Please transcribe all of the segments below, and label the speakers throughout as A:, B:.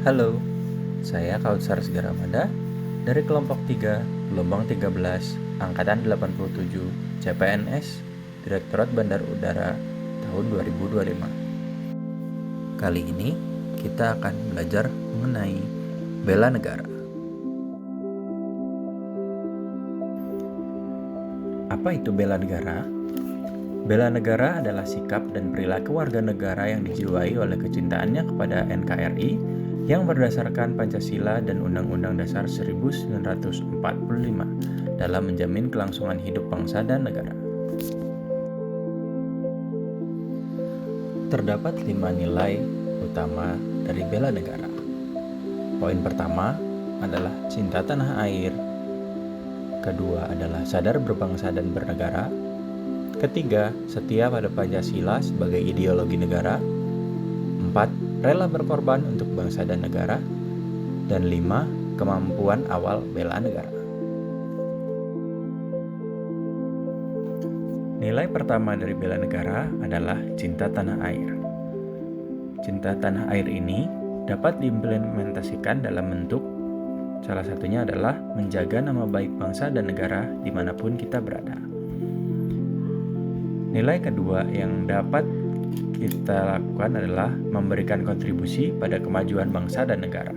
A: Halo, saya Kautsar Sigaramada dari kelompok 3, gelombang 13, angkatan 87, CPNS, Direktorat Bandar Udara tahun 2025. Kali ini kita akan belajar mengenai bela negara. Apa itu bela negara? Bela negara adalah sikap dan perilaku warga negara yang dijiwai oleh kecintaannya kepada NKRI yang berdasarkan Pancasila dan Undang-Undang Dasar 1945 dalam menjamin kelangsungan hidup bangsa dan negara. Terdapat 5 nilai utama dari bela negara. Poin pertama adalah cinta tanah air. Kedua adalah sadar berbangsa dan bernegara. Ketiga, setia pada Pancasila sebagai ideologi negara. 4, rela berkorban untuk bangsa dan negara. Dan 5, kemampuan awal bela negara. Nilai pertama dari bela negara adalah cinta tanah air. Cinta tanah air ini dapat diimplementasikan dalam bentuk salah satunya adalah menjaga nama baik bangsa dan negara dimanapun kita berada. Nilai kedua yang dapat kita lakukan adalah memberikan kontribusi pada kemajuan bangsa dan negara.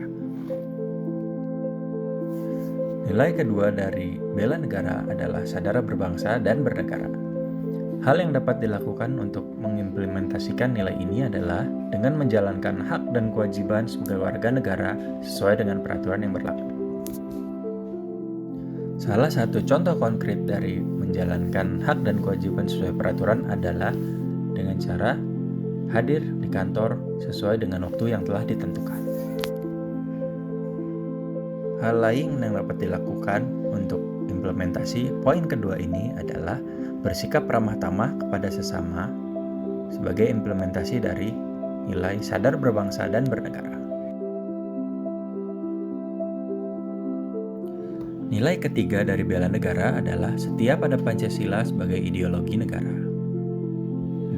A: Nilai kedua dari bela negara adalah sadar berbangsa dan bernegara. Hal yang dapat dilakukan untuk mengimplementasikan nilai ini adalah dengan menjalankan hak dan kewajiban sebagai warga negara sesuai dengan peraturan yang berlaku. Salah satu contoh konkret dari menjalankan hak dan kewajiban sesuai peraturan adalah dengan cara hadir di kantor sesuai dengan waktu yang telah ditentukan. Hal lain yang dapat dilakukan untuk implementasi poin kedua ini adalah bersikap ramah tamah kepada sesama sebagai implementasi dari nilai sadar berbangsa dan bernegara. Nilai ketiga dari bela negara adalah setia pada Pancasila sebagai ideologi negara.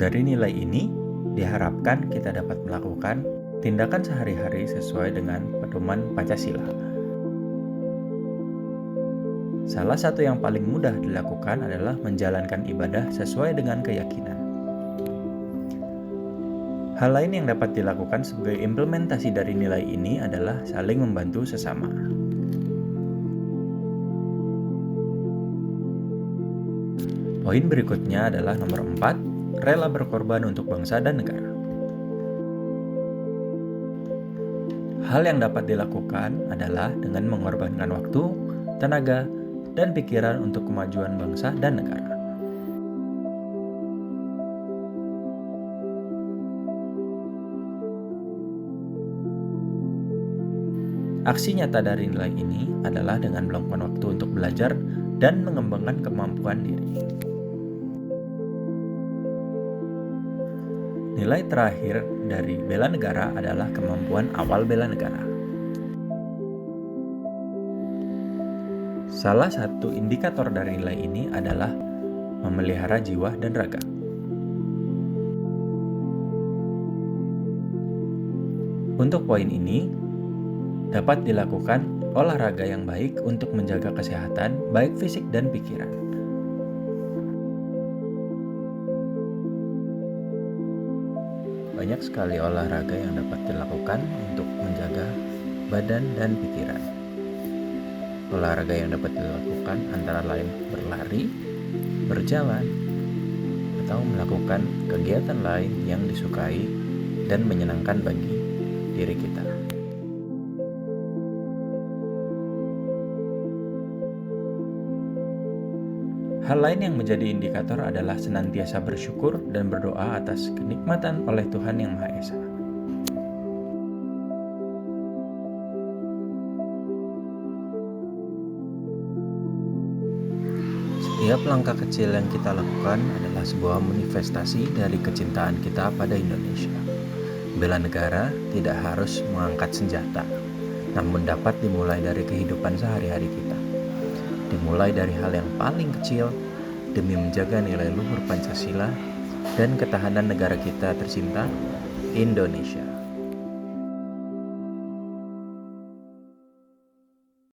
A: Dari nilai ini, diharapkan kita dapat melakukan tindakan sehari-hari sesuai dengan pedoman Pancasila. Salah satu yang paling mudah dilakukan adalah menjalankan ibadah sesuai dengan keyakinan. Hal lain yang dapat dilakukan sebagai implementasi dari nilai ini adalah saling membantu sesama. Poin berikutnya adalah nomor 4, rela berkorban untuk bangsa dan negara. Hal yang dapat dilakukan adalah dengan mengorbankan waktu, tenaga, dan pikiran untuk kemajuan bangsa dan negara. Aksi nyata dari nilai ini adalah dengan meluangkan waktu untuk belajar dan mengembangkan kemampuan diri. Nilai terakhir dari bela negara adalah kemampuan awal bela negara. Salah satu indikator dari nilai ini adalah memelihara jiwa dan raga. Untuk poin ini, dapat dilakukan olahraga yang baik untuk menjaga kesehatan baik fisik dan pikiran. Banyak sekali olahraga yang dapat dilakukan untuk menjaga badan dan pikiran. Olahraga yang dapat dilakukan antara lain berlari, berjalan, atau melakukan kegiatan lain yang disukai dan menyenangkan bagi diri kita. Hal lain yang menjadi indikator adalah senantiasa bersyukur dan berdoa atas kenikmatan oleh Tuhan Yang Maha Esa. Setiap langkah kecil yang kita lakukan adalah sebuah manifestasi dari kecintaan kita pada Indonesia. Bela negara tidak harus mengangkat senjata, namun dapat dimulai dari kehidupan sehari-hari kita. Dimulai dari hal yang paling kecil demi menjaga nilai luhur Pancasila dan ketahanan negara kita tercinta, Indonesia.